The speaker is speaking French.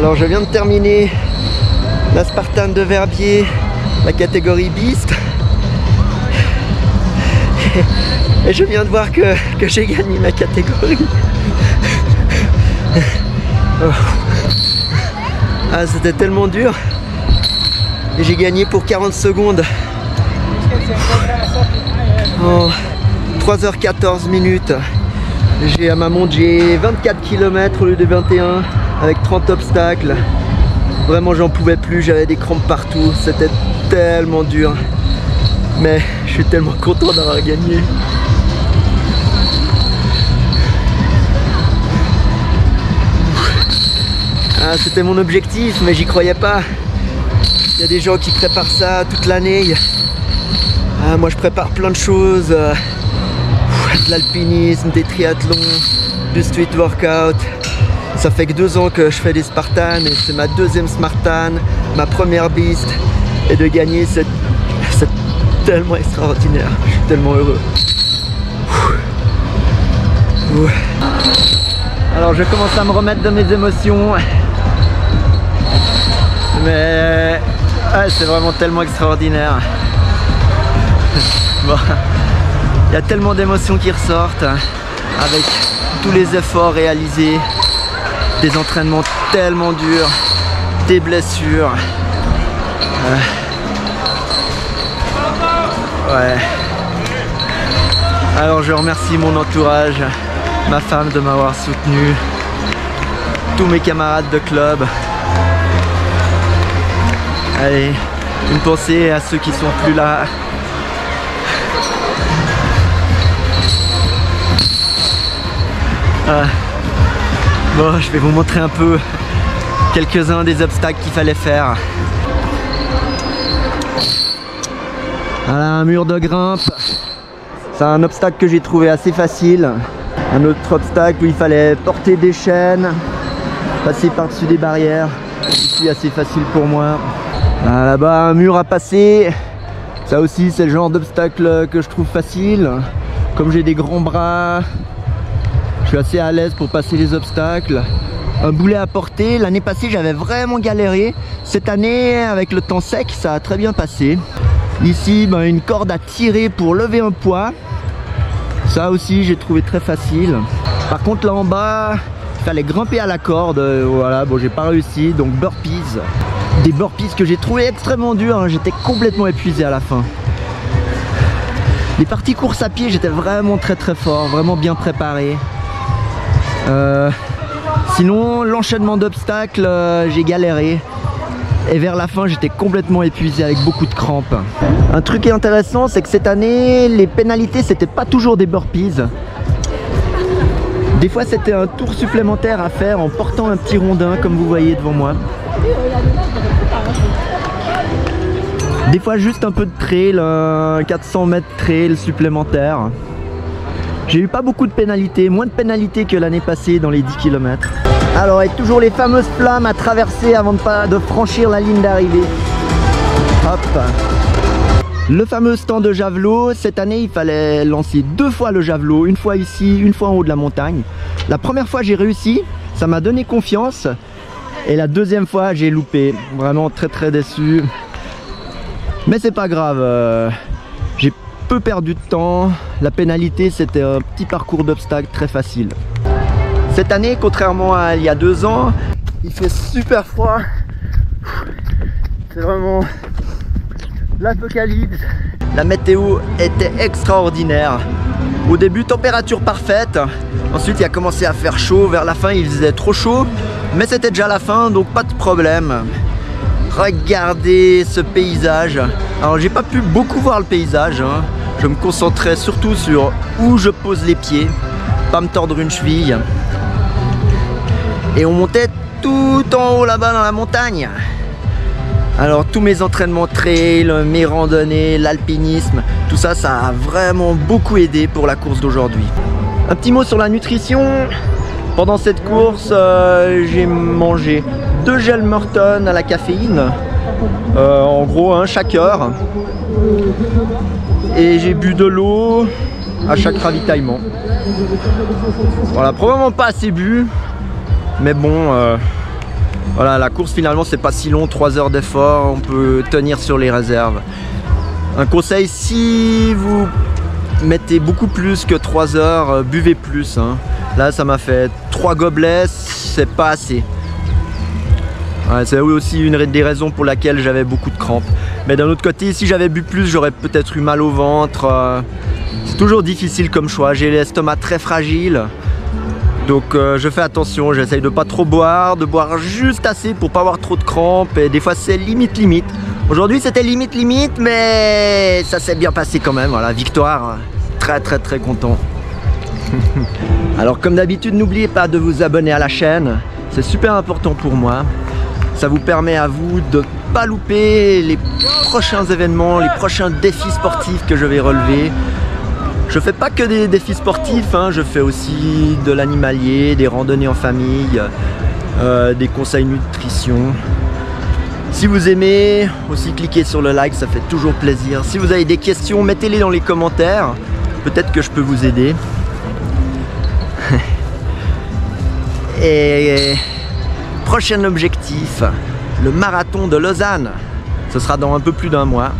Alors je viens de terminer la Spartan de Verbier, la catégorie Beast. Et je viens de voir que j'ai gagné ma catégorie. Oh. Ah, c'était tellement dur. Et j'ai gagné pour 40 secondes. En 3h14 minutes. J'ai à ma montre, j'ai 24 km au lieu de 21 avec 30 obstacles. Vraiment j'en pouvais plus, j'avais des crampes partout, c'était tellement dur. Mais je suis tellement content d'avoir gagné. Ah, c'était mon objectif, mais j'y croyais pas. Il y a des gens qui préparent ça toute l'année. Ah, moi je prépare plein de choses. De l'alpinisme, des triathlons, du street workout. Ça fait que 2 ans que je fais des Spartans et c'est ma 2e Spartan, ma première Beast. Et de gagner, c'est tellement extraordinaire. Je suis tellement heureux. Alors je commence à me remettre de mes émotions. Mais ouais, c'est vraiment tellement extraordinaire. Bon. Il y a tellement d'émotions qui ressortent avec tous les efforts réalisés, des entraînements tellement durs, des blessures. Ouais. Alors je remercie mon entourage, ma femme de m'avoir soutenu, tous mes camarades de club. Allez, une pensée à ceux qui sont plus là. Bon, je vais vous montrer un peu quelques-uns des obstacles qu'il fallait faire. Voilà, un mur de grimpe. C'est un obstacle que j'ai trouvé assez facile. Un autre obstacle où il fallait porter des chaînes, passer par-dessus des barrières. Ici, assez facile pour moi. Là-bas, un mur à passer. Ça aussi, c'est le genre d'obstacle que je trouve facile. Comme j'ai des grands bras, je suis assez à l'aise pour passer les obstacles. Un boulet à porter, l'année passée j'avais vraiment galéré. Cette année avec le temps sec ça a très bien passé. Ici une corde à tirer pour lever un poids. Ça aussi j'ai trouvé très facile. Par contre là en bas il fallait grimper à la corde. Voilà, bon j'ai pas réussi, donc burpees. Des burpees que j'ai trouvé extrêmement durs, hein. J'étais complètement épuisé à la fin. Les parties course à pied j'étais vraiment très fort, vraiment bien préparé. Sinon l'enchaînement d'obstacles j'ai galéré et vers la fin j'étais complètement épuisé avec beaucoup de crampes. Un truc intéressant c'est que cette année les pénalités c'était pas toujours des burpees. Des fois c'était un tour supplémentaire à faire en portant un petit rondin comme vous voyez devant moi. Des fois juste un peu de trail, 400 mètres trail supplémentaire. J'ai eu pas beaucoup de pénalités, moins de pénalités que l'année passée dans les 10 km. Alors, et toujours les fameuses flammes à traverser avant de franchir la ligne d'arrivée. Hop. Le fameux stand de javelot, cette année il fallait lancer 2 fois le javelot, une fois ici, une fois en haut de la montagne. La première fois j'ai réussi, ça m'a donné confiance. Et la deuxième fois j'ai loupé, vraiment très déçu. Mais c'est pas grave, j'ai peu perdu de temps. La pénalité c'était un petit parcours d'obstacles très facile. Cette année, contrairement à il y a 2 ans, il fait super froid. C'est vraiment l'apocalypse. La météo était extraordinaire. Au début, température parfaite. Ensuite, il a commencé à faire chaud. Vers la fin, il faisait trop chaud. Mais c'était déjà la fin, donc pas de problème. Regardez ce paysage. Alors, j'ai pas pu beaucoup voir le paysage, hein. Je me concentrais surtout sur où je pose les pieds. Pas me tordre une cheville. Et on montait tout en haut là-bas dans la montagne. Alors tous mes entraînements trail, mes randonnées, l'alpinisme, tout ça, ça a vraiment beaucoup aidé pour la course d'aujourd'hui. Un petit mot sur la nutrition. Pendant cette course, j'ai mangé 2 gels Morton à la caféine. En gros, un chaque heure. Et j'ai bu de l'eau à chaque ravitaillement. Voilà, probablement pas assez bu. Mais bon, Voilà, la course finalement c'est pas si long, 3 heures d'effort, on peut tenir sur les réserves. Un conseil, si vous mettez beaucoup plus que 3 heures, buvez plus. Hein. Là ça m'a fait 3 gobelets, c'est pas assez. Ouais, c'est aussi une des raisons pour laquelle j'avais beaucoup de crampes. Mais d'un autre côté, si j'avais bu plus, j'aurais peut-être eu mal au ventre. C'est toujours difficile comme choix, j'ai l'estomac très fragile. Donc je fais attention, j'essaye de pas trop boire, de boire juste assez pour pas avoir trop de crampes. Et des fois c'est limite. Aujourd'hui c'était limite, mais ça s'est bien passé quand même. Voilà, victoire, très content. Alors comme d'habitude, n'oubliez pas de vous abonner à la chaîne, c'est super important pour moi. Ça vous permet à vous de ne pas louper les prochains événements, les prochains défis sportifs que je vais relever. Je fais pas que des défis sportifs, hein, je fais aussi de l'animalier, des randonnées en famille, des conseils nutrition. Si vous aimez, aussi cliquez sur le like, ça fait toujours plaisir. Si vous avez des questions, mettez-les dans les commentaires, peut-être que je peux vous aider. Et prochain objectif, le marathon de Lausanne. Ce sera dans un peu plus d'1 mois.